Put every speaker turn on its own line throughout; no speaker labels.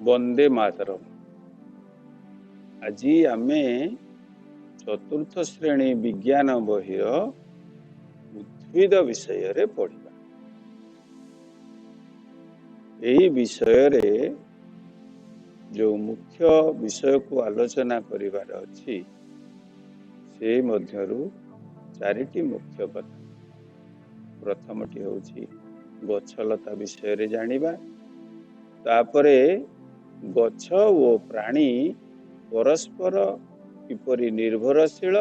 वंदे मातरम। आज आमे चतुर्थ श्रेणी विज्ञान बहिर उद्भिद विषय रे पढ़िबा। यही विषय रे जो मुख्य विषय को आलोचना करिवार अछि से मध्यरु चारिटी मुख्य कथा। प्रथमटी होछि गछलता विषय रे जानिबा, तापरे गछ ओ प्राणी परस्पर किपरि निर्भरशील,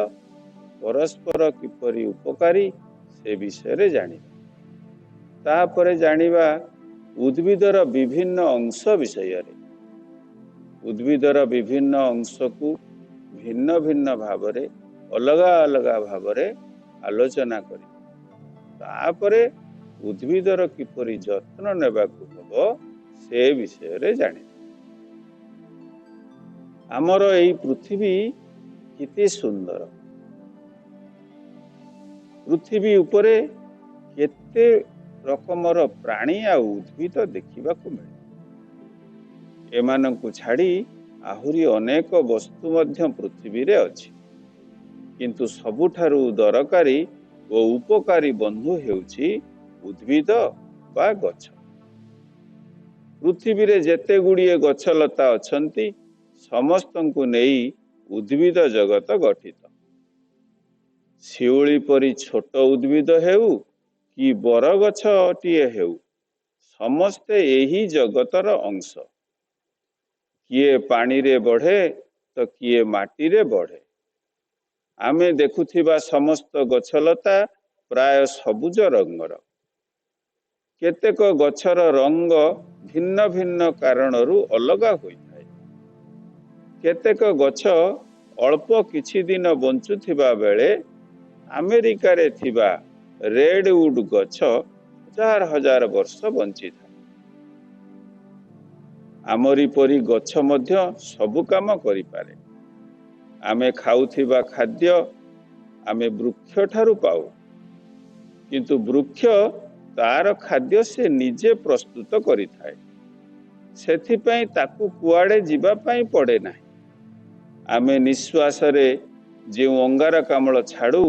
परस्पर किपरि उपकारी से विषय रे जानिबा। तापरे जानिबा उद्भिदर विभिन्न अंश विषय रे। उद्भिदर विभिन्न अंश को भिन्न भिन्न भावरे अलगा अलगा भावरे आलोचना करी। तापरे उद्भिदर किपरि जत्न नेबाकु हबो से विषय रे जानिबा। आमर एई पृथ्वी केते सुंदर, पृथ्वी उपरे केते रकमर प्राणी आ उद्भिद देखिबाकु मिले। एमानंकु छाड़ी आहुरी अनेक वस्तु मध्य पृथ्वी रे अछि, किंतु सबुठारु दरकारी ओ उपकारी बंधु हेउछि उद्भिद बा गछ। पृथ्वी रे जेते गुड़िए गछलता अछंती समस्तंकु नेई उद्भिद जगत गठित। शिउली परी छोट उद्भिद हेउ कि बरगछटिए हेउ, समस्ते एही जगतर अंश। किए पानी रे बढ़े तो किए माटी रे बढ़े। आमे देखुथिबा समस्त गछलता प्राय सबुज रंगर। केतेक गछर रंग भिन्न भिन्न कारणरू अलगा होइଥାଏ। केतेक गछ अल्प किछि दिन बंचुथिबा बेले अमेरिका रे थिबा रेडवुड गछ हजार हजार वर्ष बंची थाए। आमरी परी गछ मध्य सबु काम करि पारे। आमे खाउथिबा खाद्य आमे वृक्ष ठारू पाऊ, किंतु वृक्ष तार खाद्य से निजे प्रस्तुत करि थाए। सेथि पई ताकू कुआडे जिबा पई पड़े नाही। आमे निश्वास रे जे अंगारकाम्ल छाड़ू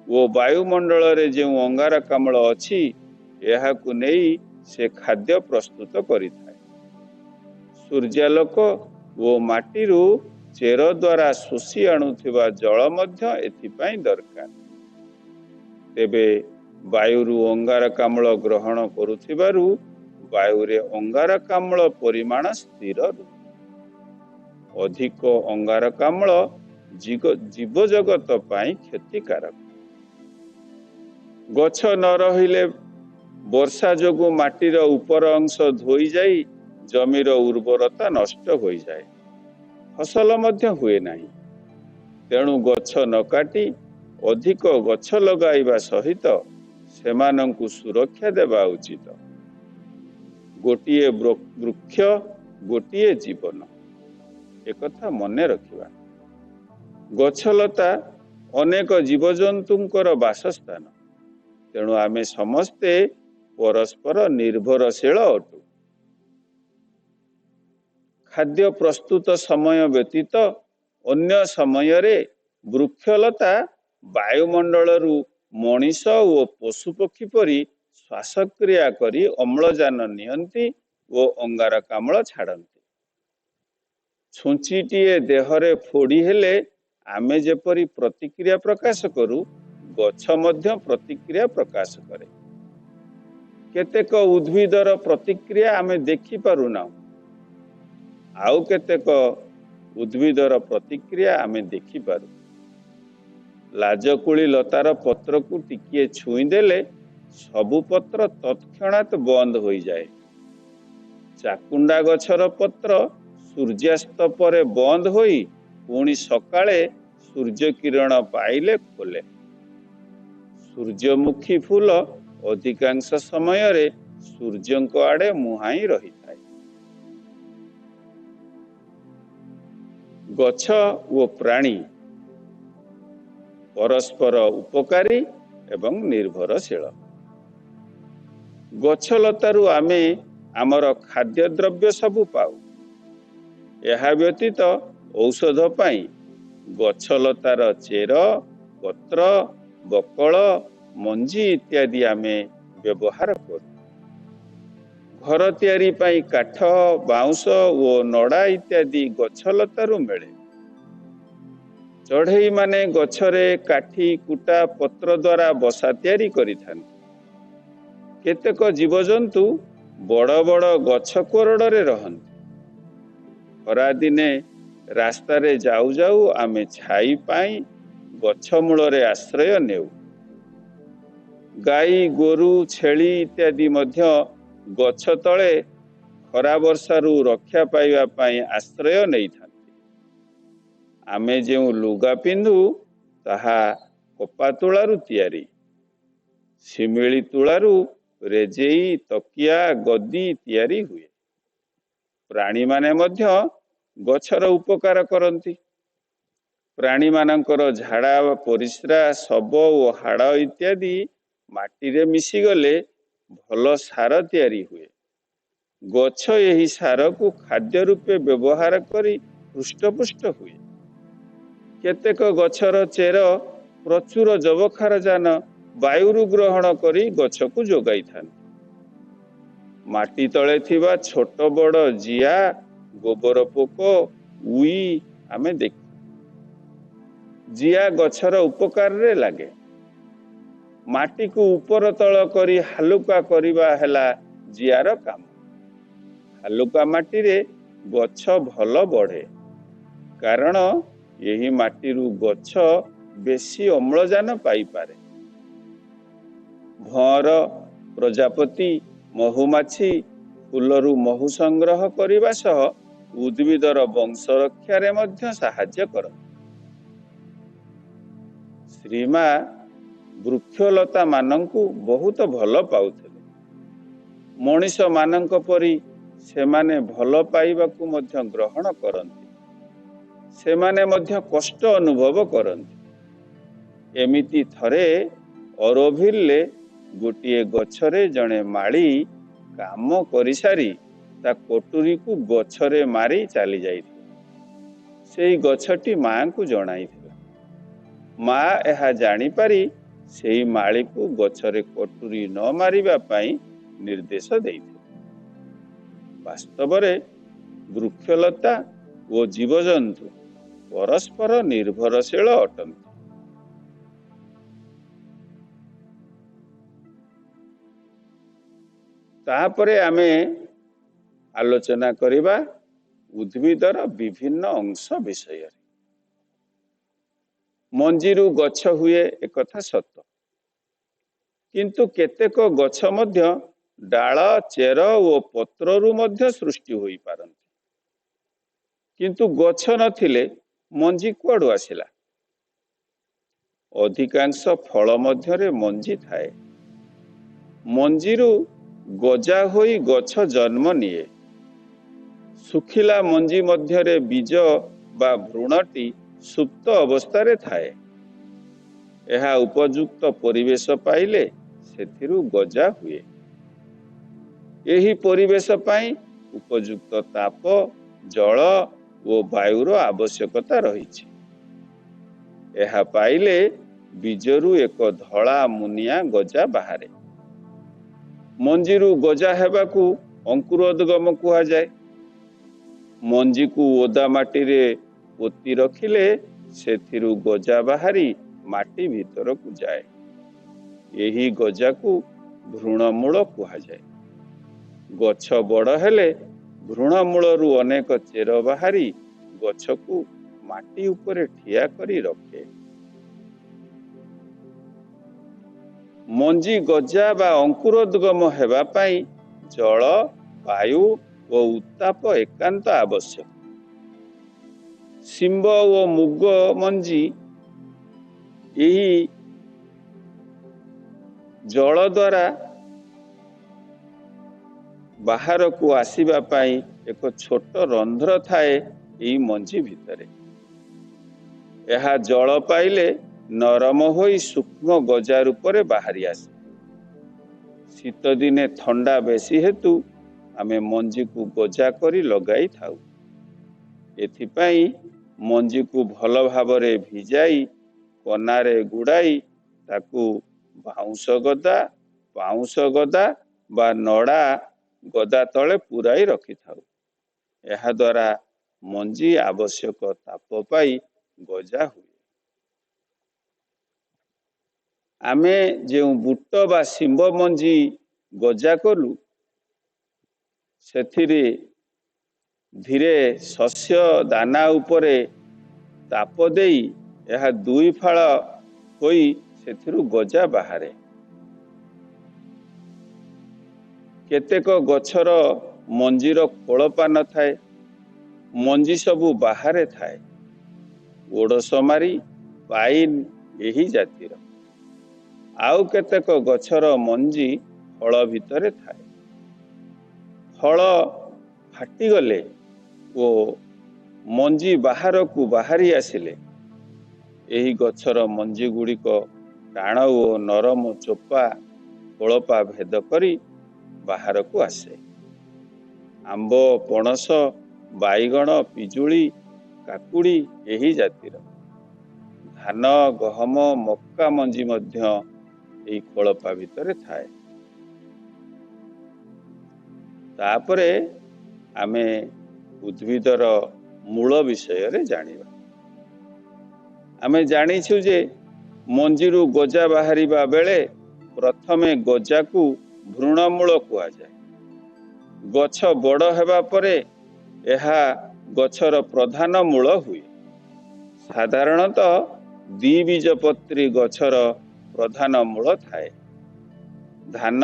ओ वायुमंडल रे जे अंगारकाम्ल अछि एहाकु नेई से खाद्य प्रस्तुत करि थाए। सूर्यालोक ओ माटीरू चेर द्वारा शोषी आणुथिबा जल मध्य एथिपाई दरकार। तेबे वायुरू अंगारकाम्ल ग्रहण करुथिबारू वायुरे अंगारकाम्ल परिमाण स्थिर रुहे। अधिक अंगारकाम्ल जीव जगत पाई क्षतिकारक। गछ न रहिले वर्षा जोगु माटीर उपर अंश धोई जाई जमीर उर्वरता नष्ट होई जाए, फसल मध्य हुए नाही। तेणु गछ न काटी अधिक गछ लगाइबा सहित सेमानंकु सुरक्षा देबा उचित। गोटिए वृक्ष गोटिए जीवन, एकथा मने रखिबा। गछलता अनेक जीवजंतुंकर वासस्थान। तेणु आमे समस्ते परस्पर निर्भरशील अटु। खाद्य प्रस्तुत समय व्यतीत अन्य समय रे वृक्षलता वायुमंडलरू मनीष ओ पशुपक्षी परी श्वासक्रिया करी अम्लजान नियंती ओ अंगारकाम्ल छाड़ती। छुंचीटीए देहरे फोड़ी हेले आमे जेपरी प्रतिक्रिया प्रकाश करू, गछ मध्य प्रतिक्रिया प्रकाश करे। केतेक उद्भिदर प्रतिक्रिया आमे देखि पारुना, आउ केतेक उद्भिदर प्रतिक्रिया आमे देखि पारू। लाजकुली लतार पत्र को टिकिए छुई देले सबु पत्र तत्क्षणात बंद होई जाए। चाकुंडा गछर पत्र सूर्यास्त परे बंद होई पुणी सकाळे सूर्य किरण पाइले खोले। सूर्यमुखी फूल अधिकांश समय रे सूर्यंक आड़े मुहाई रही थाए। गछ ओ प्राणी परस्पर उपकारी एवं निर्भरशील। गछलतारू आमे आमर खाद्य द्रव्य सबु पाऊ। ଏହା ବ୍ୟତୀତ ଔଷଧ ପାଇଁ ଗଛଲତାର ଚେର, ପତ୍ର, ବକଳ, ମଞ୍ଜି ଇତ୍ୟାଦି ଆମେ ବ୍ୟବହାର କରୁ। ଘର ତିଆରି ପାଇଁ କାଠ, ବାଉଁଶ ଓ ନଡ଼ା ଇତ୍ୟାଦି ଗଛଲତାରୁ ମିଳେ। ଚଢ଼େଇ ମାନେ ଗଛରେ କାଠି, କୁଟା, ପତ୍ର ଦ୍ୱାରା ବସା ତିଆରି କରିଥାନ୍ତି। କେତେକ ଜୀବଜନ୍ତୁ ବଡ଼ ବଡ଼ ଗଛ କୋରଡ଼ରେ ରହନ୍ତି। ଖରାଦିନେ ରାସ୍ତାରେ ଯାଉ ଯାଉ ଆମେ ଛାଇ ପାଇଁ ଗଛ ମୂଳରେ ଆଶ୍ରୟ ନେଉ। ଗାଈ, ଗୋରୁ, ଛେଳି ଇତ୍ୟାଦି ମଧ୍ୟ ଗଛ ତଳେ ଖରା ବର୍ଷାରୁ ରକ୍ଷା ପାଇବା ପାଇଁ ଆଶ୍ରୟ ନେଇଥାନ୍ତି। ଆମେ ଯେଉଁ ଲୁଗା ପିନ୍ଧୁ ତାହା କପା ତୁଳାରୁ ତିଆରି। ଶିମିଳି ତୁଳାରୁ ରେଜେଇ, ତକିଆ, ଗଦି ତିଆରି ହୁଏ। ପ୍ରାଣୀମାନେ ମଧ୍ୟ ଗଛର ଉପକାର କରନ୍ତି। ପ୍ରାଣୀମାନଙ୍କର ଝାଡ଼ା, ପରିସ୍ରା, ଶବ ଓ ହାଡ଼ ଇତ୍ୟାଦି ମାଟିରେ ମିଶିଗଲେ ଭଲ ସାର ତିଆରି ହୁଏ। ଗଛ ଏହି ସାରକୁ ଖାଦ୍ୟ ରୂପେ ବ୍ୟବହାର କରି ହୃଷ୍ଟପୁଷ୍ଟ ହୁଏ। କେତେକ ଗଛର ଚେର ପ୍ରଚୁର ଯବକ୍ଷାରଜାନ ବାୟୁରୁ ଗ୍ରହଣ କରି ଗଛକୁ ଯୋଗାଇଥାନ୍ତି। ମାଟି ତଳେ ଥିବା ଛୋଟ ବଡ଼ ଜିଆ, ଗୋବର ପୋକ, ଉଇ ଆମେ ଦେଖୁ। ଜିଆ ଗଛର ଉପକାରରେ ଲାଗେ। ମାଟିକୁ ଉପର ତଳ କରି ହାଲୁକା କରିବା ହେଲା ଜିଆର କାମ। ହାଲୁକା ମାଟିରେ ଗଛ ଭଲ ବଢ଼େ, କାରଣ ଏହି ମାଟିରୁ ଗଛ ବେଶୀ ଅମ୍ଳଜାନ ପାଇପାରେ। ଭଅଁର, ପ୍ରଜାପତି, ମହୁମାଛି ଫୁଲରୁ ମହୁ ସଂଗ୍ରହ କରିବା ସହ ଉଦ୍ଭିଦର ବଂଶ ରକ୍ଷାରେ ମଧ୍ୟ ସାହାଯ୍ୟ କରନ୍ତି। ଶ୍ରୀମା ବୃକ୍ଷଲତା ମାନଙ୍କୁ ବହୁତ ଭଲ ପାଉଥିଲେ। ମଣିଷ ମାନଙ୍କ ପରି ସେମାନେ ଭଲ ପାଇବାକୁ ମଧ୍ୟ ଗ୍ରହଣ କରନ୍ତି। ସେମାନେ ମଧ୍ୟ କଷ୍ଟ ଅନୁଭବ କରନ୍ତି। ଏମିତି ଥରେ ଅରୋଭିଲରେ ଗୋଟିଏ ଗଛରେ ଜଣେ ମାଳି କାମ କରିସାରି ତା କଟୁରୀକୁ ଗଛରେ ମାରି ଚାଲି ଯାଇଥିଲା। ସେହି ଗଛଟି ମାଙ୍କୁ ଜଣାଇଥିଲା। ମା ଏହା ଜାଣିପାରି ସେହି ମାଳିକୁ ଗଛରେ କଟୁରୀ ନ ମାରିବା ପାଇଁ ନିର୍ଦ୍ଦେଶ ଦେଇଥିଲେ। ବାସ୍ତବରେ ବୃକ୍ଷଲତା ଓ ଜୀବଜନ୍ତୁ ପରସ୍ପର ନିର୍ଭରଶୀଳ ଅଟନ୍ତି। ତାପରେ ଆମେ ଆଲୋଚନା କରିବା ଉଦ୍ଭିଦର ବିଭିନ୍ନ ଅଂଶ ବିଷୟରେ। ମଞ୍ଜିରୁ ଗଛ ହୁଏ ଏକଥା ସତ, କିନ୍ତୁ କେତେକ ଗଛ ମଧ୍ୟ ଡାଳ, ଚେର ଓ ପତ୍ରରୁ ମଧ୍ୟ ସୃଷ୍ଟି ହୋଇପାରନ୍ତି। କିନ୍ତୁ ଗଛ ନଥିଲେ ମଞ୍ଜି କୁଆଡୁ ଆସିଲା? ଅଧିକାଂଶ ଫଳ ମଧ୍ୟରେ ମଞ୍ଜି ଥାଏ। ମଞ୍ଜିରୁ ଗଜା ହୋଇ ଗଛ ଜନ୍ମ ନିଏ। ଶୁଖିଲା ମଞ୍ଜି ମଧ୍ୟରେ ବୀଜ ବା ଭ୍ରୂଣଟି ସୁପ୍ତ ଅବସ୍ଥାରେ ଥାଏ। ଏହା ଉପଯୁକ୍ତ ପରିବେଶ ପାଇଲେ ସେଥିରୁ ଗଜା ହୁଏ। ଏହି ପରିବେଶ ପାଇଁ ଉପଯୁକ୍ତ ତାପ, ଜଳ ଓ ବାୟୁର ଆବଶ୍ୟକତା ରହିଛି। ଏହା ପାଇଲେ ବୀଜରୁ ଏକ ଧଳା ମୁନିଆ ଗଜା ବାହାରେ। ମଞ୍ଜିରୁ ଗଜା ହେବାକୁ ଅଙ୍କୁରୋଦ୍ଗମ କୁହାଯାଏ। ମଞ୍ଜିକୁ ଓଦା ମାଟିରେ ପୋତି ରଖିଲେ ସେଥିରୁ ଗଜା ବାହାରି ମାଟି ଭିତରକୁ ଯାଏ। ଏହି ଗଜାକୁ ଭ୍ରୂଣମୂଳ କୁହାଯାଏ। ଗଛ ବଡ଼ ହେଲେ ଭ୍ରୂଣମୂଳରୁ ଅନେକ ଚେର ବାହାରି ଗଛକୁ ମାଟି ଉପରେ ଠିଆ କରି ରଖେ। ମଞ୍ଜି ଗଜା ବା ଅଙ୍କୁରୋଦ୍ଗମ ହେବା ପାଇଁ ଜଳ, ବାୟୁ ଓ ଉତ୍ତାପ ଏକାନ୍ତ ଆବଶ୍ୟକ। ଶିମ୍ବ ଓ ମୁଗ ମଞ୍ଜି ଏହି ଜଳ ଦ୍ୱାରା ବାହାରକୁ ଆସିବା ପାଇଁ ଏକ ଛୋଟ ରନ୍ଧ୍ର ଥାଏ ଏହି ମଞ୍ଜି ଭିତରେ। ଏହା ଜଳ ପାଇଲେ ନରମ ହୋଇ ସୂକ୍ଷ୍ମ ଗଜା ରୂପରେ ବାହାରି ଆସେ। ଶୀତ ଦିନେ ଥଣ୍ଡା ବେଶୀ ହେତୁ ଆମେ ମଞ୍ଜିକୁ ଗଜା କରି ଲଗାଇଥାଉ। एथिपाई मंजी को भल भावरे भिजाई कनारे गुड़ाई ताकू बाउंस गदा पाउंस गदा बा नड़ा गदा तले पुराई रखि थाउ। एहा द्वारा मंजी आवश्यक ताप पाई गजा हुए। आमे जो बुट बा शिंब मंजी गजा कलु सेथिरे धीरे शस्य दाना उपरे ताप देई यह दुई फाळ होई सेथिरु गजा बाहारे। केतेक गछर मंजीर खोलपा न थाए, मंजी सबु बाहारे थाए। ओडसमारी पाइन एही जातिर। आउ केतेक गछर मंजी फळ भितरे थाए। फळ फाटी गले ओ मंजी बाहर को बाहरी आसिले एही गछर मंजी गुड़िक टाण ओ नरम चोपा खोलपा भेद करी बाहर को आसे। आंब पणस बाईगण पिजुली काकुड़ी एही जातिर। धान गहम मक्का मंजी मध्य एही खोलपा भितरे थाए। तापरे आमे उद्भिदर मूल विषय रे जानिबा। आमे जानिछु जे मंजीरु गजा बाहरिबा बेले प्रथमे गजा को भ्रूणमूल कुआ जाए। गछ बड़ हेबा परे एहा गछर प्रधान मूल हुए। साधारणतः द्विबीजपत्री गछर प्रधान मूल थाए। धान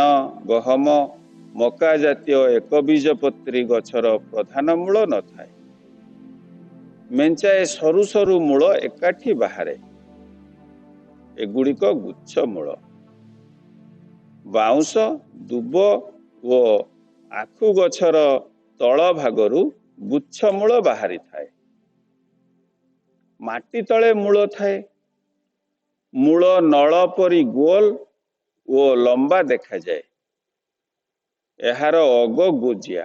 गहम मका जातीय एक बीजपत्री गछर प्रधान मूल न थाए। मेंचाए सरु सरु मूल एकाठी बाहारे। एगुड़िक गुच्छ मूल। बाउंस दुब ओ आखु गछर तल भागरु गुच्छ मूल बाहरी थाए। माटी तले मूल थाए। मूल नल परी गोल ओ लंबा देखा जाए। एहार अग गोजिया।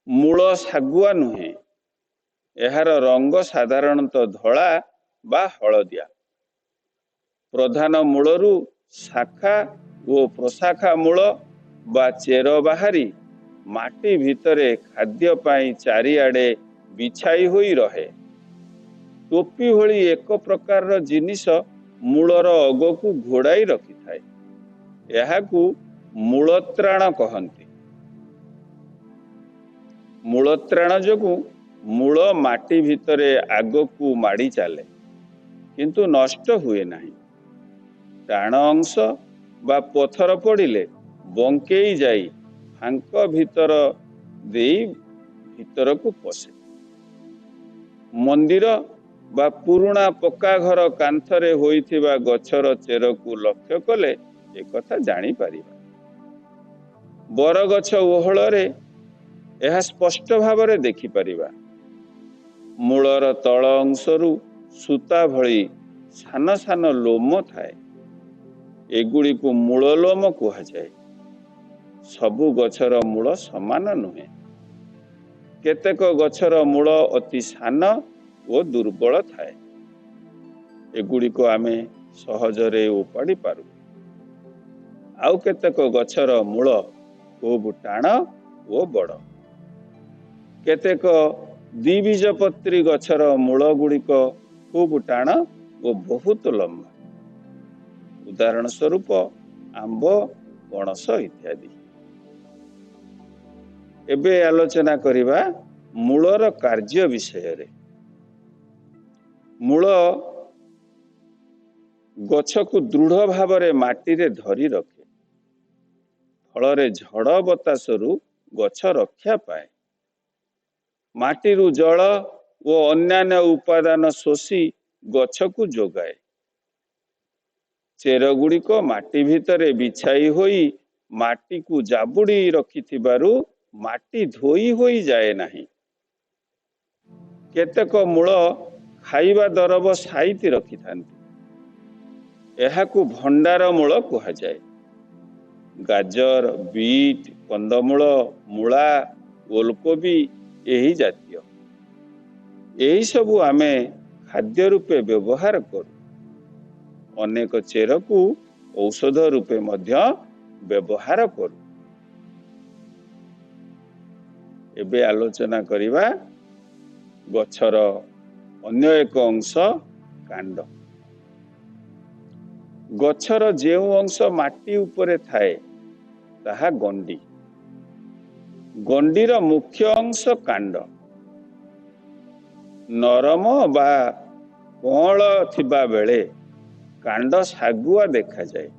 मूल सागुआ नुहे। एहार रंग साधारणतः धला बा हलदिया। प्रधान मूलरू शाखा ओ प्रशाखा मूल बा चेर बाहरी माटी भितरे खाद्य पाई चारिआडे बिछाई होई रहे। टोपी भली एक प्रकार जिनिस मूलर अग को घोड़ाई रखि थाए। एहाकू मूलत्राण कहंती। मूलत्राण जोगु मूल माटी भितरे आग को माड़ी चाले किंतु नष्ट हुए नहीं। टाण अंश बा पथर पड़िले बंकेई जाई फांक भितर देई भितर को पसे। मंदिर बा पुरुणा पक्का घर कांथरे होइथिबा गछर चेर को लक्ष्य कले एक कथा जानी परिबा। बरगछ ओहଳରେ ଏହା स्पष्ट भावरे देखि परिबा। मूलर तଳ अंशरू सूता भଳି सान सान लोम थाए। एगुड़ी को मूल लोम कुहाଯାଏ। सबु गछर मूल समान नुहे। केतेक गछर मूल अति सान ओ दुर्बल थाए। एगुड़ी को आमे सहजरे उपाड़ी पारु। आउ केतेक गछर मूल खूब टाण ओ बड़। केतेक द्विबीजपत्री गछर मूल गुड़िक खूब टाण ओ बहुत लंबा। उदाहरण स्वरूप आंब पणस इत्यादि। एबे आलोचना करिबा मूलर कार्य विषय रे। मूल गछ को दृढ़ भावरे माटी रे धरी रखे। फलरे झड़ बतासरु गछ रक्षा पाए। माटीरु जल ओ अन्यान्य उपादान शोषी गछ को जोगाए। चेर गुड़िक माटी भितरे बिछाई होई माटी को जाबुड़ी रखिथिबारु माटी धोई होई जाए नहीं। केतेक मूल खाइबा दरब साइति रखिथांती। एहाकू भंडार मूल कुहाଯାଏ। गाजर बीट कंदमूल मूला ओलकोबी एही जातीय। यही सबु आमे खाद्य रूपे व्यवहार करू। अनेक चेर को औषध रूपे मध्य व्यवहार करू। एबे आलोचना करिबा गछर अन्य एक अंश कांड। गछर जेउ अंश माटी उपरे थाए ताहा गंडी। गंडीर मुख्य अंश कांड। नरम बा कोहल थिबा बेले कांड सागुआ देखा जाए।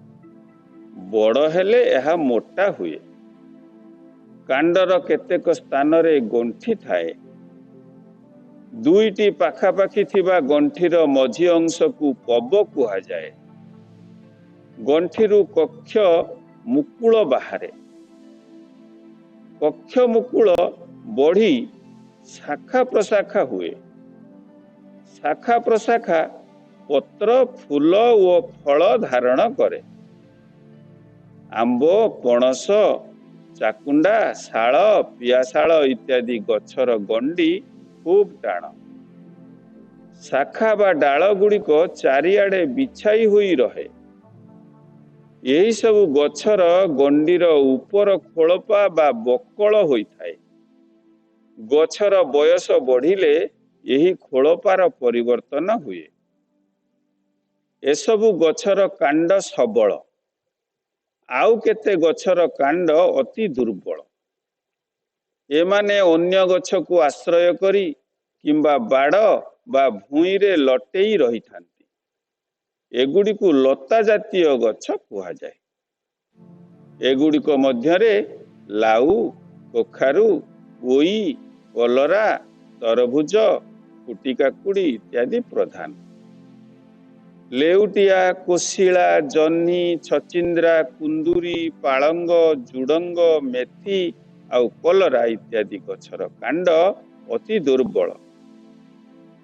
बड़ हेले यह मोटा हुए। कांडर केतेक स्थान रे गंठी थाए। दुईटी पाखापाखी थिबा गंठीर मझी अंश को पब कुहा जाए। गंठीरु कक्ष मुकुल बाहरे। कक्ष मुकुल बढ़ी शाखा प्रशाखा हुए। शाखा प्रशाखा पत्र फूल और फल धारण करे। आंब पणस चाकुंडा शाल पियाशाल इत्यादि गछर गंडी खूब टाण। शाखा बा डाल गुड़िक चारिआडे बिछाई हुई रहे। यही सब गछर गंडीर उपर खोलपा बा बकल होई थाए। गछर बयस बढ़िले यही खोलपार परिवर्तन हुए। एसबु गछर कांड सबल। आउ केते गछर कांड अति दुर्बल। एमाने अन्य गछ को आश्रय करी किंबा बाड़ बा भूई रे लटेई रही थांती। एगुड़ी को लता जातीय गछ कुहा जाए। एगुड़िक मध्यरे लाउ कखारु पोई कलरा तरभुज फुटी काकुड़ी इत्यादि प्रधान। लेउटिया कोशिला जन्ही छचिंद्रा कुंदुरी पालंग जुडंग मेथी आउ कलरा इत्यादि गछर कांड अति दुर्बल।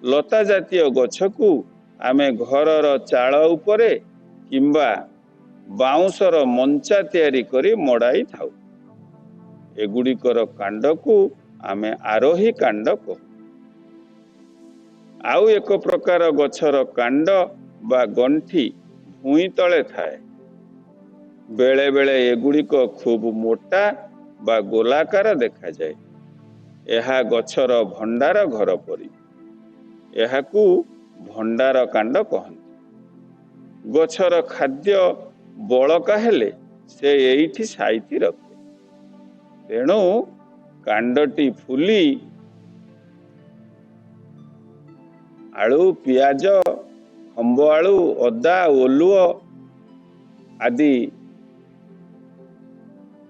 लता जातीय गछ को आमे घरर चाल उपरे किंबा बाउंसर मंचा तैयारी करी मड़ाई थाउ। एगुड़िकर कांड को आमे आरोही कांड कहू। आउ एक प्रकार गछर कांड बा गंठी भूई तले थाए। बेले बेले एगुड़िक खूब मोटा बा गोलाकार देखा जाए। यह गछर भंडार घर परी। यहाकू भंडार कांड कहନ୍ତି। गछर खाद्य बलका हेले से एठी साइती रखे। तेणु कांडटी फुली आलू पियाज खंब आलू अदा ओलुओ आदि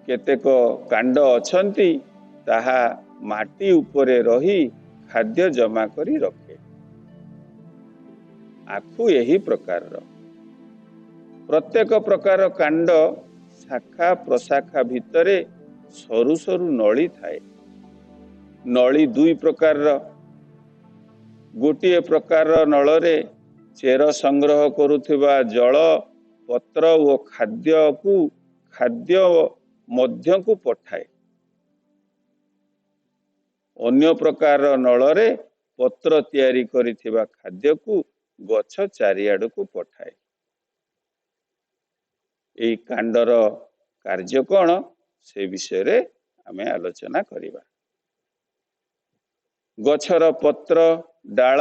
केतेक कांड अछंती ताहा माटी उपरे रही खाद्य जमा करी रखे। आखु यही प्रकार प्रत्येक प्रकार कांड शाखा प्रशाखा भितरे सरु सरु नली थाए। नली दुई प्रकार। गोटे प्रकार नलरे चेर संग्रह करुथिबा जल पत्र और खाद्य को खाद्य मध्य को पठाए। अन्य प्रकार नलरे पत्र तैयारी करिथिबा खाद्य को गछ चारिआड को पठाए। एई कांडर कार्य कौन से विषय रे आमे आलोचना करिबा। गछर पत्र डाल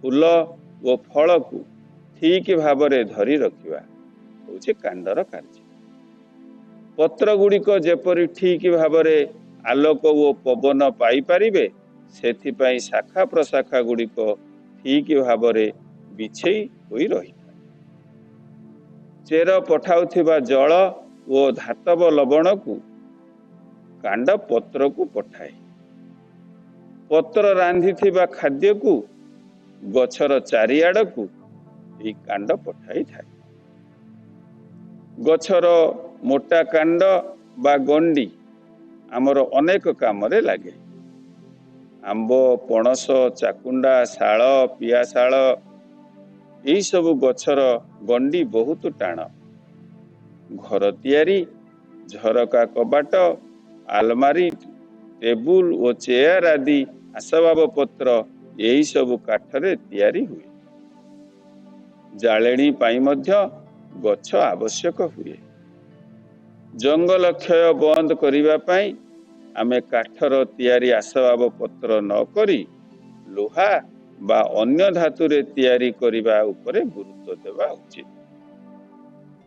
फूल और फल को ठीक भावरे धरी रखिबा होचे कांडर कार्य। पत्र गुड़िक जेपरी ठीक भावरे आलोक और पवन पाई पारिबे सेथिपाई शाखा प्रशाखा गुड़िक ठीक भावरे बिछेई होई रही। चेर पठाउथिबा जल और धातव लवण को कांड पत्र को पठाए। पत्र रांधिथिबा खाद्य को गछर चारिआड को ई कांड पठाई थाए। गछर मोटा कांड बा गंडी आमर अनेक काम रे लागे। आंब पणस चाकुंडा शाल पियाशाल यही सब गछर गंडी बहुत टाण। घर तियारी झरका कबाट आलमारी टेबुल और चेयर आदि आसबाब पत्र यही सब काठरे तैयारी हुए। जाळेणी पाई मध्य गछ आवश्यक हुए। जंगल क्षय बंद करिबा पाई आमे काठर तैयारी आसबाब पत्र न करी लोहा बा अन्य धातुरे तैयारी करिबा उपरे गुरुत्व देवा उचित।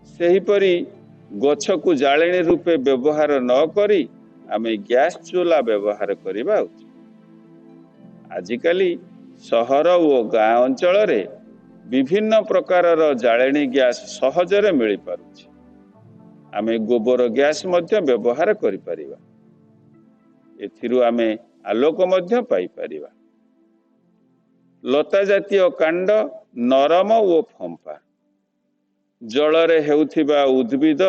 सेहीपरि गछ को जाळेणी रूपे व्यवहार न करी आमे गैस चूल्हा व्यवहार करिबा उचित। आजिकाली सहर और गाँ अंचल रे विभिन्न प्रकारर जाळेणी गैस सहजरे मिली पारुछि। आमे गोबर गैस मध्य व्यवहार करि परिबा। एथिरु आमे आलोक मध्य पाई परिबा। लता जातीय कांड नरम और फंपा। जलरे हेउथिबा उद्भिद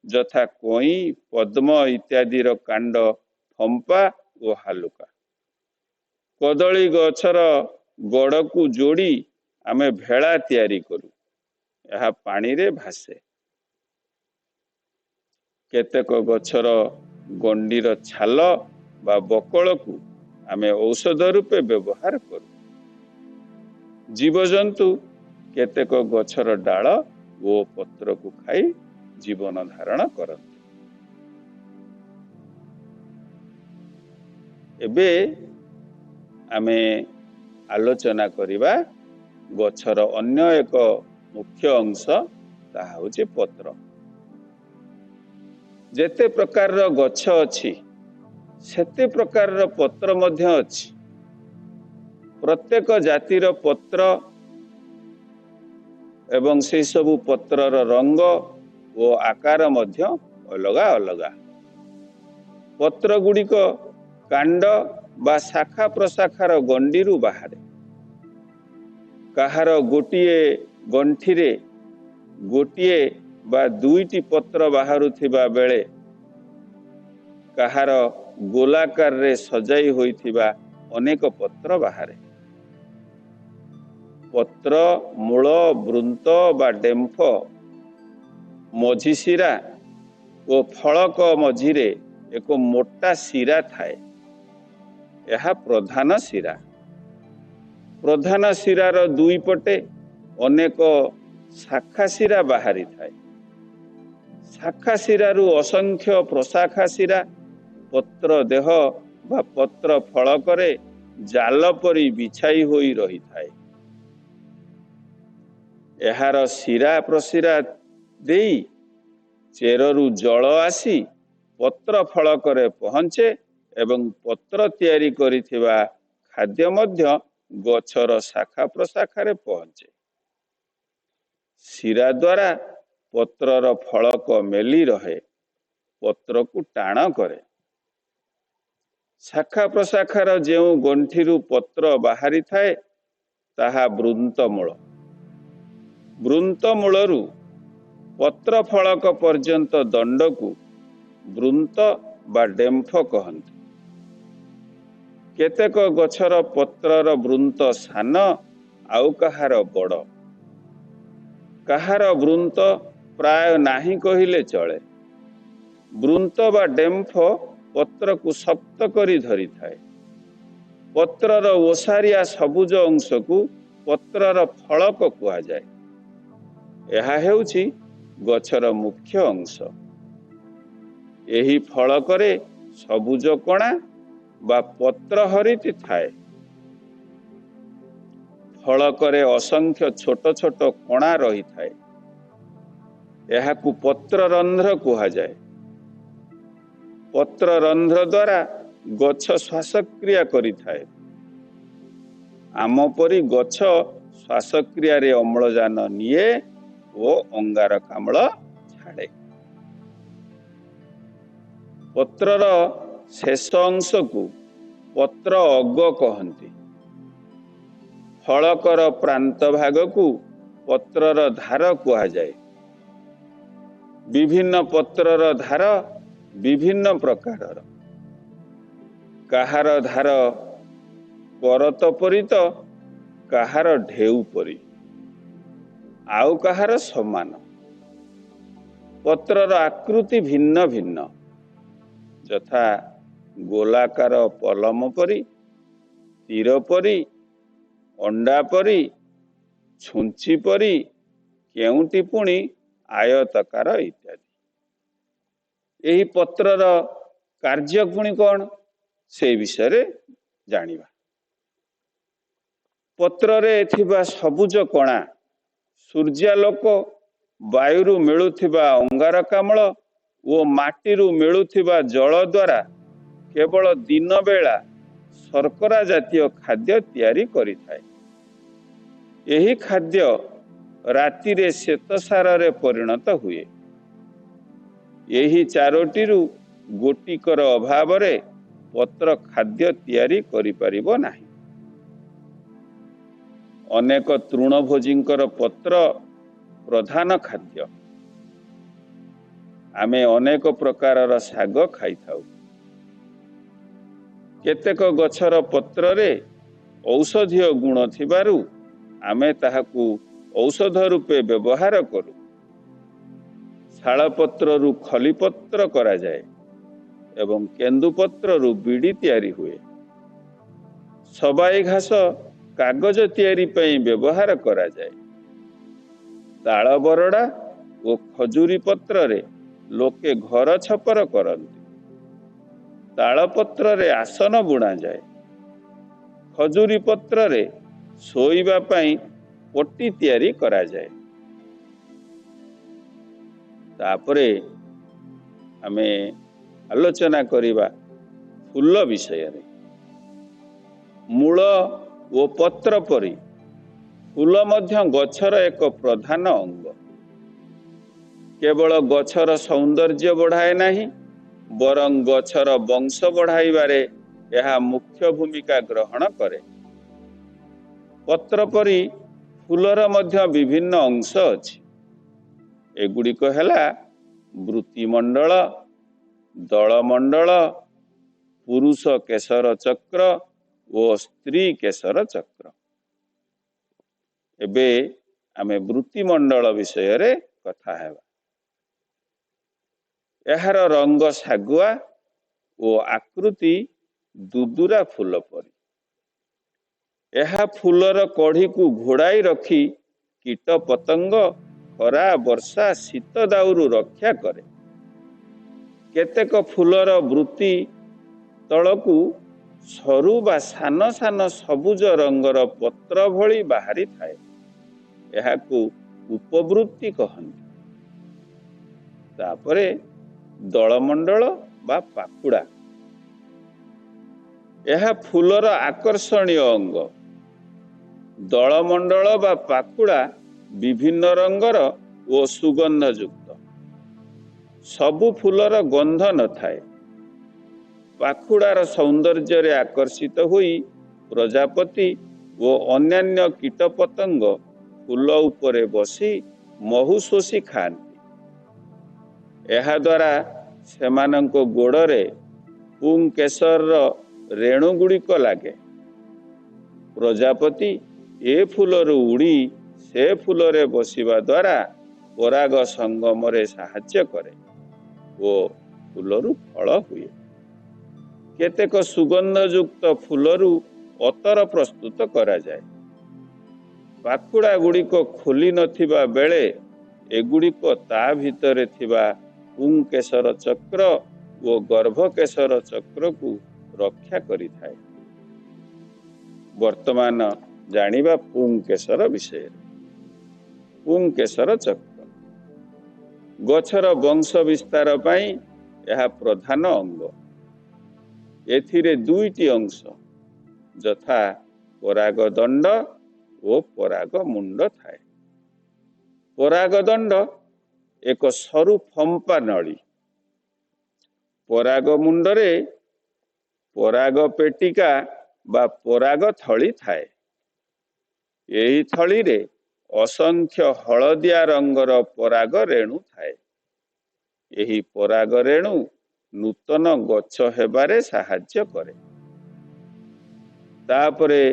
जथा कोई पद्म इत्यादि कांड फंपा और हालुका। कदली गछर गड़ को जोड़ी आमे भेड़ा तैयारी करू। यह पानी रे भासे। केतेक गछर गंडीर छाल बा बकल को आमे औषध रूपे व्यवहार करू। जीवजंतु केतेक गछर डाल ओ पत्र को खाई जीवन धारण करते। एबे आमे आलोचना करिबा गछर अन्य एक मुख्य अंश ताहा होचे पत्र। जेते प्रकार गछ अछि सेते प्रकार पत्र मध्य अछि। प्रत्येक जातिर पत्र एवं से सबु पत्रर रंग और आकार मध्य अलगा अलगा। पत्र गुड़िक कांड बा शाखा प्रशाखार गंडीरु बाहरे। काहार गोटिए गंठीरे गोटिए बा दुईटी पत्र बाहरुथिबा बेले काहार गोलाकार रे सजाई होइथिबा अनेक पत्र बाहरे। पत्र मूल वृंत बा डेम्फ मझी शिरा और फलक मझिरे एक मोटा शिरा थाए। यह प्रधान शिरा। प्रधान शिरार दुई पटे अनेक शाखा शिरा बाहरी थाए। शाखा शिरारु असंख्य प्रशाखा शिरा पत्र देह बा पत्र फलकरे जाल परी बिछाई होई रही थाए। एहार शिरा प्रशिरा देई चेररु जल आसी पत्र फलकरे पहुंचे एवं पत्र तैयारी करिथिबा खाद्य मध्य गछर शाखा प्रशाखारे पहुंचे। शिरा द्वारा पत्रर फलक मेली रहे, पत्र को टाण करे। शाखा प्रशाखार जेउ गंठीरु पत्र बाहरी थाए ताहा वृंत मूल। वृंत मूलरु पत्र फलक पर्यंत दंड को वृंत बा डेम्फ कहन्ति। केतेक गछर पत्रर वृंत सान आउ कहार बड़। कहार वृंत प्राय नाही कहिले चले। वृंत बा डेम्फ पत्र को शक्त करी धरी थाए। पत्रर ओसारिया सबुज अंश को पत्रर फलक कुहा जाए। यह हेउछि गछर मुख्य अंश। एही फलकरे सबुज कणा बा पत्र हरिति थाए। फलकरे असंख्य छोट छोट कणा रही थाए। एहाकु पत्र रंध्र कुहा जाए। पत्र रंध्र द्वारा गछ श्वासक्रिया करि थाए। आम परी गछ श्वासक्रिया रे अम्लजान निये ओ अंगारकाम्ल छाड़े। पत्रर शेष अंश को पत्र अग कहन्ति। फलकर प्रांत भाग को पत्रर धार कुहा जाए। विभिन्न पत्रर धार विभिन्न प्रकारर। काहार धार करत परी तो काहार ढेउ परी आउ काहार समान। पत्रर आकृति भिन्न भिन्न यथा गोलाकार पलम परी, तीर परी अंडा परी छुंची परी केउंटी पुणी आयतकार इत्यादि। यही पत्रर कार्य पुणी कौन से विषय रे जानिबा। पत्ररे थिबा सबुज कणा सूर्यालोक वायुरु मिलुथिबा अंगारकाम्ल ओ माटीरु मिलुथिबा जल द्वारा केवल दिन बेला शर्करा जातीय खाद्य तैयारी करिथाय। यही खाद्य राति रे श्वेतसार रे परिणत हुए। यही चारोटीरु गोटिकर अभाव रे पत्र खाद्य तैयारी करि परिबो नाही। अनेक तृणभोजींकर पत्र प्रधान खाद्य। आमे अनेक प्रकारर शाग खाई थाउ। केतेक गछर पत्र रे औषधीय गुण थिबारु आमे ताहाकू औषध रूपे व्यवहार करू। शाल पत्र रु खली पत्र करा जाए एवं केंदु पत्र रु बीड़ी तैयारी हुए। सबाई घास कागज तैयारी पई व्यवहार करा जाए। ताल बरडा ओ खजूरी पत्र रे लोके घर छपर करନ୍ତି। ताल पत्र रे आसन बुणा जाए। खजूरी पत्र रे सोईबा पई पट्टी तैयारी करा जाए। तापरे आमे आलोचना करिबा फूल विषय रे। मूल ओ पत्र परी फूल मध्य गछर एक प्रधान अंग। केवल गछर सौंदर्य बढ़ाए नहीं बरं गछर वंश बढ़ाइबारे यह मुख्य भूमिका ग्रहण करे। पत्र परी फूलर मध्य विभिन्न अंश अछि। एगुड़िक हैला वृत्तिमंडल, दलमंडल, पुरुष केशर चक्र और स्त्री केशर चक्र। एबे आमे वृत्तिमंडल विषय रे कथा हेबा। एहार रंग सागुआ और आकृति दुदुरा फूल परी। एहा फूलर कढ़ी को घोड़ाई रखी कीट पतंग खरा वर्षा शीत दाउरु रक्षा करे। केतेक फूलर वृत्ति तलकू सरू बा सान सान सबुज रंगर पत्र भली बाहरी थाए। एहाकू उपवृत्ति कहନ୍ତି। तापरे दलमंडल बा पाकुड़ा। यह फूलर आकर्षणीय अंग। दलमंडल बा पाकुड़ा विभिन्न रंगर ओ सुगंध युक्त। सबु फूलर गंध न थाए। पाखुड़ार सौंदर्य रे आकर्षित हुई प्रजापति ओ अन्यान्य कीटपतंग फूल उपरे बसी महु शोषी खाती। एहा द्वारा सेमानंको गोड़रे पुंकेसर रेणु गुड़िक लागे। प्रजापति ए फूलर उड़ी से फूलरे बसिबा द्वारा पराग संगमरे साहाय्य करे ओ फूलरु फल हुए। केतेक सुगंध युक्त फूलरु अतर प्रस्तुत करा जाए। पाखुड़ा गुड़िक खोली नथिबा बेले एगुड़िक ता भितरे थिबा पुंकेसर चक्र ओ गर्भकेशर चक्र को रक्षा करि थाए। वर्तमान जानिबा पुंकेसर विषय। पुंकेसर चक्र गछर वंश विस्तार पाई यह प्रधान अंग। एथिरे दुईटी अंश यथा पराग दंड ओ पराग मुंड थाए। पराग दंड एक सरु फंपा नली। पराग मुंडरे पराग पेटिका बा पराग थली थाए। यही थली रे असंख्य हलदिया रंगर पराग रेणु थाए। यही पराग रेणु नूतन गछ हेबारे साहाय्य करे। तापरे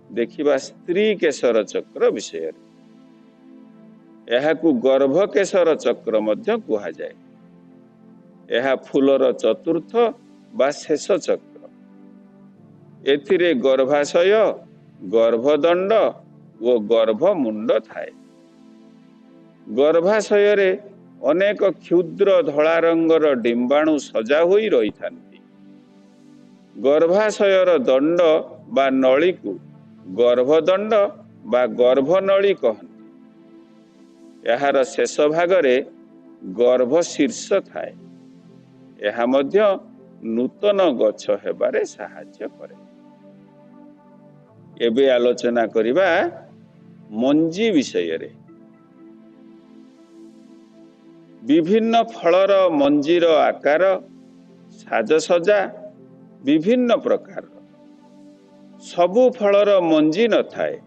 देखिबा स्त्री केशर चक्र विषय। एहाकू गर्भकेशर चक्र मध्य कुहा जाए। एहा फूलर चतुर्थ बा शेष चक्र। एथिरे गर्भाशय गर्भदंड ओ गर्भमुंड थाए। गर्भाशय अनेक क्षुद्र धला रंगर डिंबाणु सजा होई रही थांती। गर्भाशयर दंड बा नली को गर्भदंड बा गर्भनली कहती। यार शेष भागरे गर्भशीर्ष थाए। यह मध्य नूतन गछ हेबारे साहाय्य करे। एबे आलोचना करिबा मंजी विषय रे। विभिन्न फलर मंजीर आकार साजसजा विभिन्न प्रकार। सबु फलर मंजी न थाए।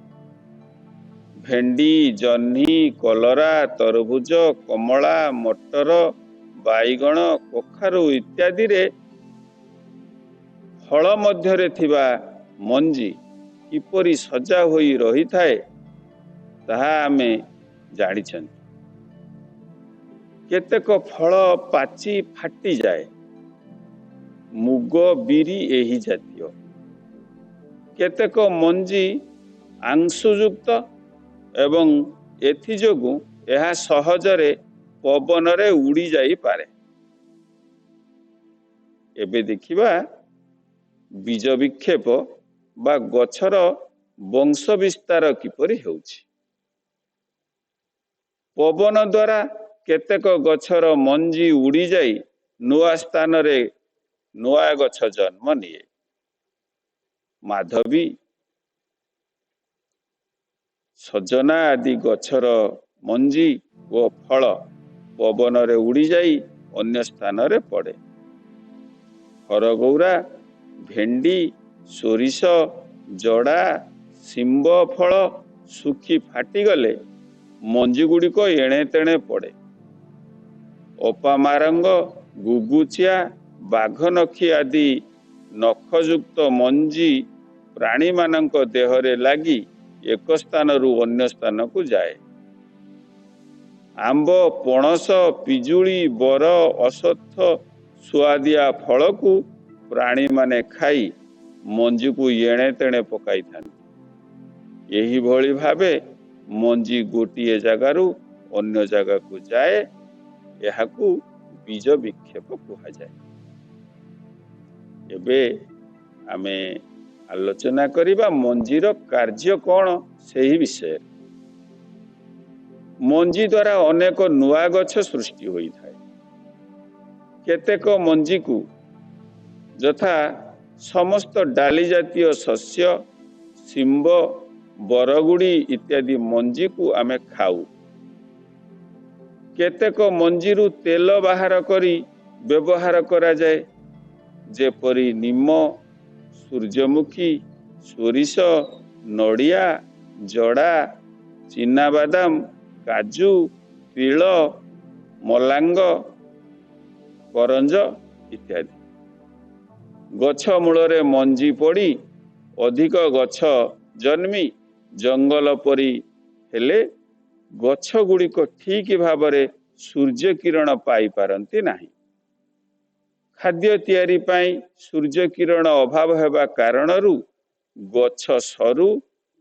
भेंडी, जह्नी, कलरा, तरबुज, कमला, मटर, बाईगण, कखारु इत्यादि रे फल मध्यरे थिबा मंजी किपरि सजा होई रही थाए ताहा आमे जानिछन। केतेक फल पाची फाटी जाए, मुग बिरी एही जातीय। केतेक मंजी आंशुयुक्त एवं एथि जोगु यह सहजरे पवन रे उड़ी जाई पारे। एबे देखिबा बीज विक्षेप बा गछर वंश विस्तार किपरि हेउछि। पवन द्वारा केतेक गछर मंजी उड़ी जाई नुआ स्थान रे नुआ गछ जन्म निए। माधवी, सजना आदि गछर मंजी ओ फल पवन रे उड़ी जाई अन्य स्थान रे पड़े। हरगौरा, भेंडी, सोरिष, जड़ा, सिंब फल सुखी फाटी गले मंजी गुड़िक एणे तेणे पड़े। अपामारंग, गुगुचिया, बाघनखी आदि नखयुक्त मंजी प्राणी मानक देहरे लागी एक स्थान रु अन्य स्थान को जाए। आंब, पणस, पिजुली, बर, अश्वत्थ सुआदिया फल को प्राणी माने खाई मंजी को एणे तेणे पकाई थांती। यही भली भावे मंजी गोटिए जगारु अन्य जगह को जाए। यहाकू बीज विक्षेप कहा जाए। एबे आमे आलोचना करिबा मंजीर कार्य कौन सेही विषय। मंजी द्वारा अनेक नुआ गछ सृष्टि होई थाए। केतेक मंजी को यथा समस्त डाली जातीय शस्य, सिंब, बरगुड़ी इत्यादि मंजी को आमे खाऊ। केतेक मंजीरु तेल बाहर करी व्यवहार करा जाए, जेपरी निम, सूर्यमुखी, सोरिष, नड़िया, जड़ा, चिनाबादाम, काजू, तिल, मलांग, करंज इत्यादि। गछ मूलरे मंजी पड़ी अधिक गछ जन्मी जंगल परी हेले गछ गुड़िक ठीक भावरे सूर्य किरण पाई पारंती नाही। खाद्य तैयारी पाई सूर्य किरण अभाव हेबा कारणरू गछ सरू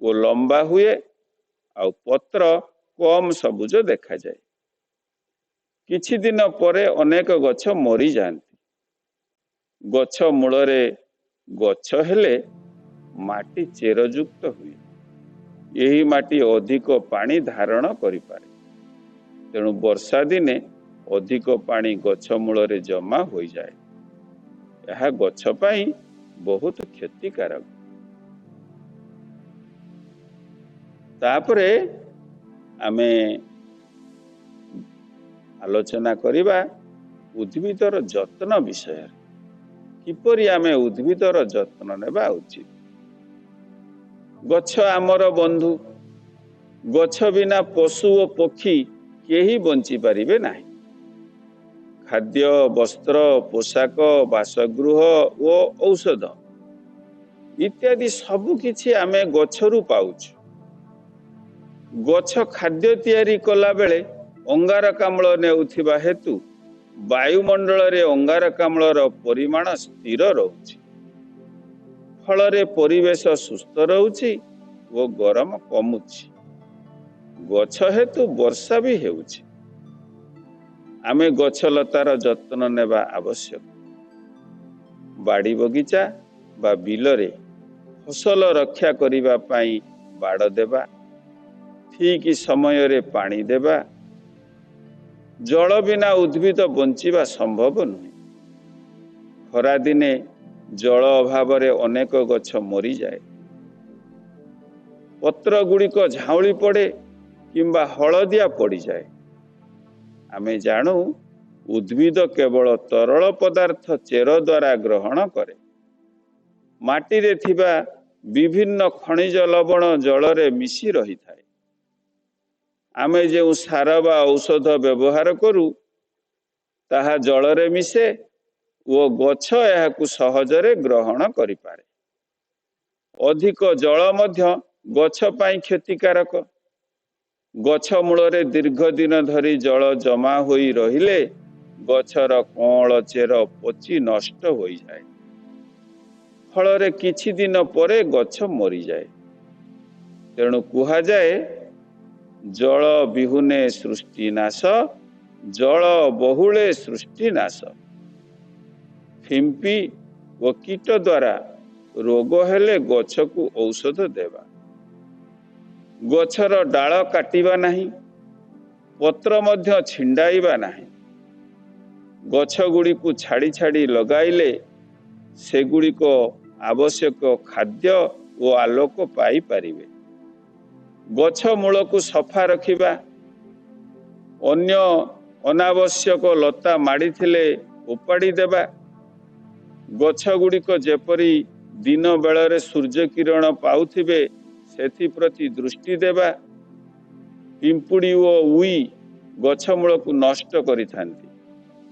ओ लंबा हुए आ पत्र कम सबुज देखा जाए। किछि दिन परे अनेक गछ मरी जाती। गछ मूलरे गछ हेले माटी चेरयुक्त हुए। यही माटी अधिक पानी धारण करि पारे। तेणु वर्षा दिने अधिक पानी गछ मूलरे जमा हो जाए। यह गछ पाई बहुत क्षतिकारक। तापरे आमे आलोचना करिबा उद्भिदर जत्न विषय। किपरि आमे उद्भिदर जत्न नेबा उचित। गछ आमर बंधु। गछ बिना पशु और पक्षी केही बंची पारिबे नाही। खाद्य, वस्त्र, पोशाक, बासगृह और औषध इत्यादि सबु किछि आमे गछरु पाउछु। गछ खाद्य तैयारी कला बेले अंगारकाम्ल नेउथिबा हेतु वायुमंडल रे अंगारकाम्लर परिमाण स्थिर रहुछि। फल रे परिवेश सुस्थ रहुछि ଓ ଗରମ କମୁଛି। ଗଛ ହେତୁ ବର୍ଷା ବି ହେଉଛି। ଆମେ ଗଛଲତାର ଯତ୍ନ ନେବା ଆବଶ୍ୟକ। ବାଡ଼ି ବଗିଚା ବା ବିଲରେ ଫସଲ ରକ୍ଷା କରିବା ପାଇଁ ବାଡ଼ ଦେବା, ଠିକ୍ ସମୟରେ ପାଣି ଦେବା। ଜଳ ବିନା ଉଦ୍ଭିଦ ବଞ୍ଚିବା ସମ୍ଭବ ନୁହେଁ। ଖରାଦିନେ ଜଳ ଅଭାବରେ ଅନେକ ଗଛ ମରିଯାଏ। ପତ୍ର ଗୁଡ଼ିକ ଝାଉଁଳି ପଡ଼େ କିମ୍ବା ହଳଦିଆ ପଡ଼ିଯାଏ। ଆମେ ଜାଣୁ ଉଦ୍ଭିଦ କେବଳ ତରଳ ପଦାର୍ଥ ଚେର ଦ୍ୱାରା ଗ୍ରହଣ କରେ। ମାଟିରେ ଥିବା ବିଭିନ୍ନ ଖଣିଜ ଲବଣ ଜଳରେ ମିଶି ରହିଥାଏ। ଆମେ ଯେଉଁ ସାର ବା ଔଷଧ ବ୍ୟବହାର କରୁ ତାହା ଜଳରେ ମିଶେ ଓ ଗଛ ଏହାକୁ ସହଜରେ ଗ୍ରହଣ କରିପାରେ। ଅଧିକ ଜଳ ମଧ୍ୟ ଗଛ ପାଇଁ କ୍ଷତିକାରକ। ଗଛ ମୂଳରେ ଦୀର୍ଘ ଦିନ ଧରି ଜଳ ଜମା ହୋଇ ରହିଲେ ଗଛର କଅଁଳ ଚେର ପଚି ନଷ୍ଟ ହୋଇଯାଏ। ଫଳରେ କିଛି ଦିନ ପରେ ଗଛ ମରିଯାଏ। ତେଣୁ କୁହାଯାଏ, ଜଳ ବିହୁନେ ସୃଷ୍ଟି ନାଶ, ଜଳ ବହୁଳେ ସୃଷ୍ଟି ନାଶ। ଫିମ୍ପି ଓ କୀଟ ଦ୍ୱାରା ରୋଗ ହେଲେ ଗଛକୁ ଔଷଧ ଦେବା। ଗଛର ଡାଳ କାଟିବା ନାହିଁ, ପତ୍ର ମଧ୍ୟ ଛିଣ୍ଡାଇବା ନାହିଁ। ଗଛ ଗୁଡ଼ିକୁ ଛାଡ଼ି ଛାଡ଼ି ଲଗାଇଲେ ସେଗୁଡ଼ିକ ଆବଶ୍ୟକ ଖାଦ୍ୟ ଓ ଆଲୋକ ପାଇପାରିବେ। ଗଛ ମୂଳକୁ ସଫା ରଖିବା, ଅନ୍ୟ ଅନାବଶ୍ୟକ ଲତା ମାଡ଼ିଥିଲେ ଉପାଡ଼ି ଦେବା। ଗଛ ଗୁଡ଼ିକ ଯେପରି ଦିନ ବେଳରେ ସୂର୍ଯ୍ୟ କିରଣ ପାଉଥିବେ ସେଥିପ୍ରତି ଦୃଷ୍ଟି ଦେବା। ପିମ୍ପୁଡ଼ି ଓ ଉଇ ଗଛ ମୂଳକୁ ନଷ୍ଟ କରିଥାନ୍ତି।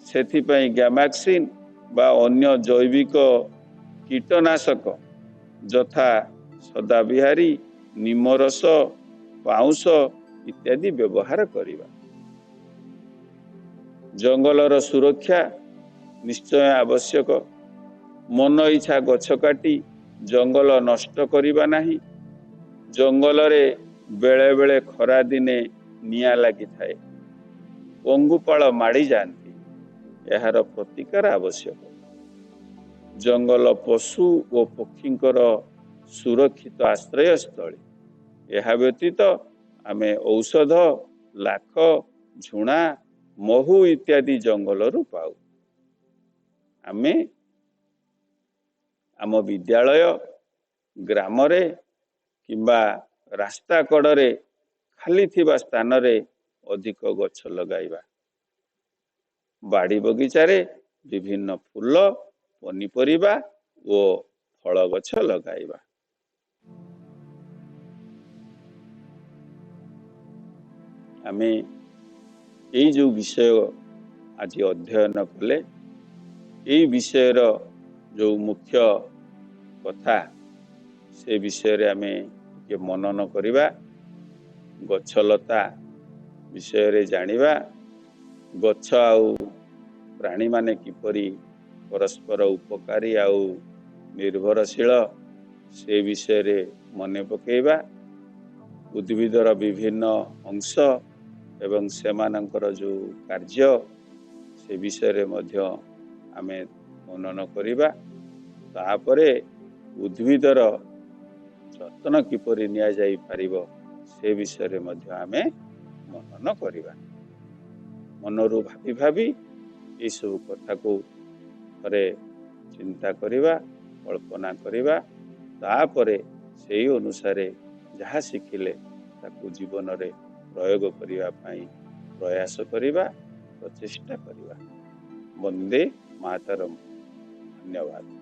ସେଥିପାଇଁ ଗ୍ୟାମାକ୍ସିନ୍ ବା ଅନ୍ୟ ଜୈବିକ କୀଟନାଶକ ଯଥା ସଦାବିହାରୀ, ନିମରସ, ପାଉଁଶ ଇତ୍ୟାଦି ବ୍ୟବହାର କରିବା। ଜଙ୍ଗଲର ସୁରକ୍ଷା ନିଶ୍ଚୟ ଆବଶ୍ୟକ। ମନ ଇଚ୍ଛା ଗଛ କାଟି ଜଙ୍ଗଲ ନଷ୍ଟ କରିବା ନାହିଁ। ଜଙ୍ଗଲରେ ବେଳେ ବେଳେ ଖରା ଦିନେ ନିଆଁ ଲାଗିଥାଏ, ପଙ୍ଗୁପାଳ ମାଡ଼ି ଯାଆନ୍ତି। ଏହାର ପ୍ରତିକାର ଆବଶ୍ୟକ। ଜଙ୍ଗଲ ପଶୁ ଓ ପକ୍ଷୀଙ୍କର ସୁରକ୍ଷିତ ଆଶ୍ରୟସ୍ଥଳୀ। ଏହା ବ୍ୟତୀତ ଆମେ ଔଷଧ, ଲାଖ, ଝୁଣା, ମହୁ ଇତ୍ୟାଦି ଜଙ୍ଗଲରୁ ପାଉ। ଆମେ ଆମ ବିଦ୍ୟାଳୟ, ଗ୍ରାମରେ କିମ୍ବା ରାସ୍ତା କଡ଼ରେ ଖାଲି ଥିବା ସ୍ଥାନରେ ଅଧିକ ଗଛ ଲଗାଇବା। ବାଡ଼ି ବଗିଚାରେ ବିଭିନ୍ନ ଫୁଲ, ପନିପରିବା ଓ ଫଳ ଗଛ ଲଗାଇବା। ଆମେ ଏଇ ଯେଉଁ ବିଷୟ ଆଜି ଅଧ୍ୟୟନ କଲେ, ଏଇ ବିଷୟର ଯେଉଁ ମୁଖ୍ୟ କଥା ସେ ବିଷୟରେ ଆମେ ଟିକେ ମନନ କରିବା। ଗଛଲତା ବିଷୟରେ ଜାଣିବା। ଗଛ ଆଉ ପ୍ରାଣୀମାନେ କିପରି ପରସ୍ପର ଉପକାରୀ ଆଉ ନିର୍ଭରଶୀଳ ସେ ବିଷୟରେ ମନେ ପକାଇବା। ଉଦ୍ଭିଦର ବିଭିନ୍ନ ଅଂଶ ଏବଂ ସେମାନଙ୍କର ଯେଉଁ କାର୍ଯ୍ୟ ସେ ବିଷୟରେ ମଧ୍ୟ ଆମେ ମନନ କରିବା। ତାପରେ ଉଦ୍ଭିଦର ଯତ୍ନ କିପରି ନିଆଯାଇପାରିବ ସେ ବିଷୟରେ ମଧ୍ୟ ଆମେ ମନନ କରିବା। ମନରୁ ଭାବି ଭାବି ଏସବୁ କଥାକୁ ଥରେ ଚିନ୍ତା କରିବା, କଳ୍ପନା କରିବା। ତାପରେ ସେହି ଅନୁସାରେ ଯାହା ଶିଖିଲେ ତାକୁ ଜୀବନରେ ପ୍ରୟୋଗ କରିବା ପାଇଁ ପ୍ରୟାସ କରିବା, ପ୍ରଚେଷ୍ଟା କରିବା। ବନ୍ଦେ ମାତରମ୍। ଧନ୍ୟବାଦ।